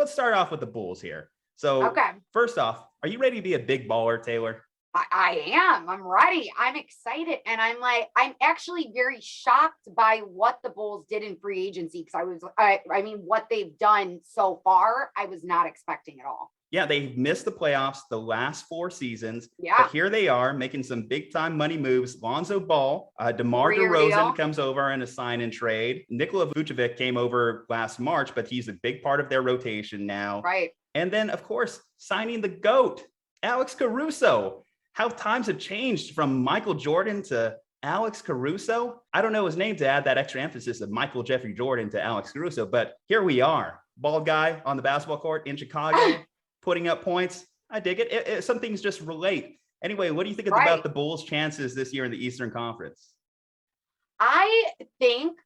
let's start off with the Bulls here. So first off, are you ready to be a big baller, Taylor? I am. I'm ready. I'm excited. And I'm actually very shocked by what the Bulls did in free agency. Because what they've done so far, I was not expecting at all. Yeah, they've missed the playoffs the last 4 seasons. Yeah. But here they are making some big time money moves. Lonzo Ball, Demar Derozan comes over in a sign and trade. Nikola Vucevic came over last March, but he's a big part of their rotation now. Right. And then, of course, signing the GOAT, Alex Caruso. How times have changed from Michael Jordan to Alex Caruso. I don't know his name to add that extra emphasis of Michael Jeffrey Jordan to Alex Caruso, but here we are. Bald guy on the basketball court in Chicago, putting up points. I dig it. Some things just relate. Anyway, what do you think about the Bulls' chances this year in the Eastern Conference? I think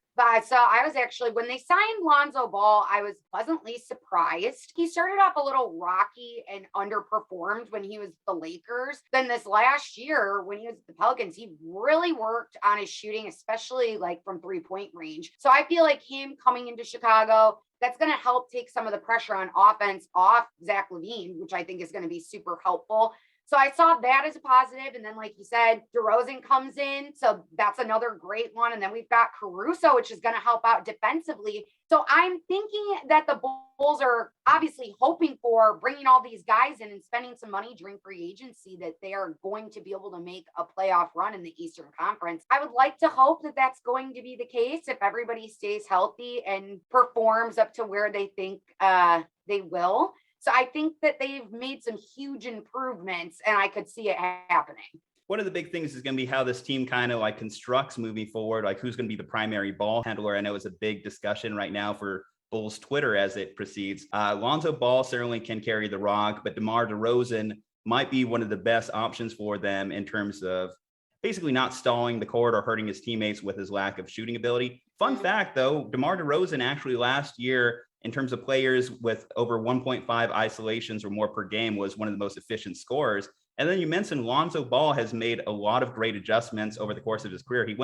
so I was actually, when they signed Lonzo Ball, I was pleasantly surprised. He started off a little rocky and underperformed when he was the Lakers. Then this last year, when he was at the Pelicans, he really worked on his shooting, especially like from 3-point range. So I feel like him coming into Chicago, that's going to help take some of the pressure on offense off Zach LaVine, which I think is going to be super helpful. So I saw that as a positive. And then, like you said, DeRozan comes in. So that's another great one. And then we've got Caruso, which is going to help out defensively. So I'm thinking that the Bulls are obviously hoping for bringing all these guys in and spending some money during free agency, that they are going to be able to make a playoff run in the Eastern Conference. I would like to hope that that's going to be the case if everybody stays healthy and performs up to where they think they will. So I think that they've made some huge improvements, and I could see it happening. One of the big things is going to be how this team kind of like constructs moving forward, like who's going to be the primary ball handler. I know it's a big discussion right now for Bulls Twitter as it proceeds. Lonzo Ball certainly can carry the rock, but DeMar DeRozan might be one of the best options for them in terms of basically not stalling the court or hurting his teammates with his lack of shooting ability. Fun fact, though, DeMar DeRozan actually last year, in terms of players with over 1.5 isolations or more per game, was one of the most efficient scorers. And then you mentioned Lonzo Ball has made a lot of great adjustments over the course of his career. He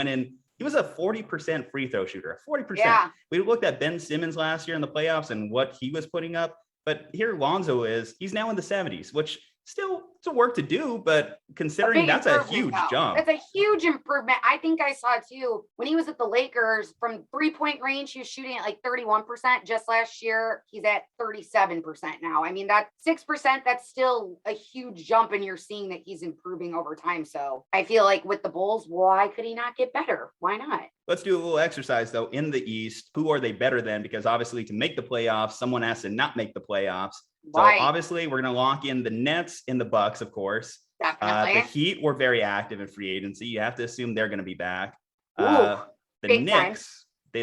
was a 40% free throw shooter, 40%. Yeah. We looked at Ben Simmons last year in the playoffs and what he was putting up. But here Lonzo he's now in the 70s, which still some work to do, but considering that's a huge jump. That's a huge improvement. I think I saw too, when he was at the Lakers, from 3-point range, he was shooting at like 31% just last year. He's at 37% now. I mean, that 6%, that's still a huge jump, and you're seeing that he's improving over time. So I feel like with the Bulls, why could he not get better? Why not? Let's do a little exercise, though. In the East, who are they better than? Because obviously to make the playoffs, someone has to not make the playoffs. So obviously we're going to lock in the Nets in the Bucks, of course. Definitely. The Heat were very active in free agency. You have to assume they're going to be back. The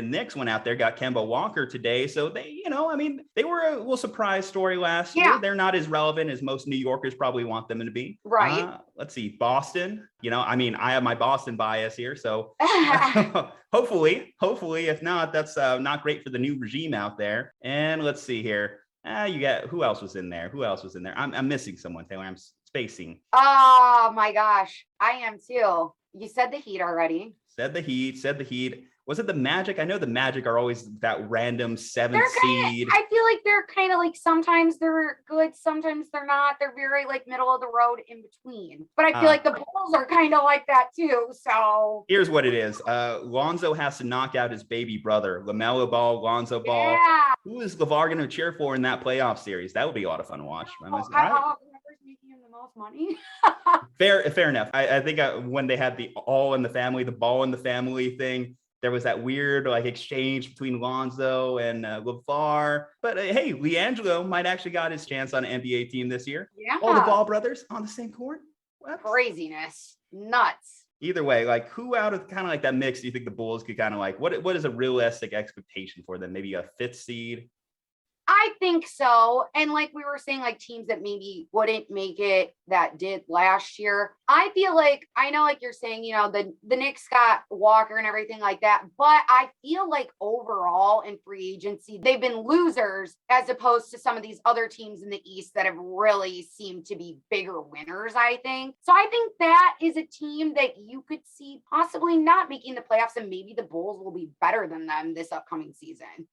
Knicks went out there, got Kemba Walker today. So they, they were a little surprise story last year. They're not as relevant as most New Yorkers probably want them to be. Right. Let's see, Boston. I have my Boston bias here. So hopefully, if not, that's not great for the new regime out there. And let's see here. You got, who else was in there? I'm missing someone, Taylor. I'm spacing. Oh my gosh. I am too. You said the Heat already. Said the Heat. Was it the Magic? I know the Magic are always that random 7th seed. I feel like they're kind of like, sometimes they're good, sometimes they're not. They're very like middle of the road in between. But I feel like the Bulls are kind of like that too. So here's what it is. Lonzo has to knock out his baby brother, LaMelo Ball, Lonzo Ball. Yeah. Who is LeVar going to cheer for in that playoff series? That would be a lot of fun to watch. Whoever's making him the most money. Fair enough. I think when they had the all in the family, the ball in the family thing, there was that weird like exchange between Lonzo and LeVar. But hey, LiAngelo might actually got his chance on an NBA team this year. Yeah. All the Ball brothers on the same court. What? Craziness. Nuts. Either way, like who out of kind of like that mix do you think the Bulls could kind of like, what is a realistic expectation for them? Maybe a 5th seed? I think so. And like we were saying, like teams that maybe wouldn't make it that did last year. I feel like, I know like you're saying, the Knicks got Walker and everything like that, but I feel like overall in free agency, they've been losers as opposed to some of these other teams in the East that have really seemed to be bigger winners, I think. So I think that is a team that you could see possibly not making the playoffs, and maybe the Bulls will be better than them this upcoming season.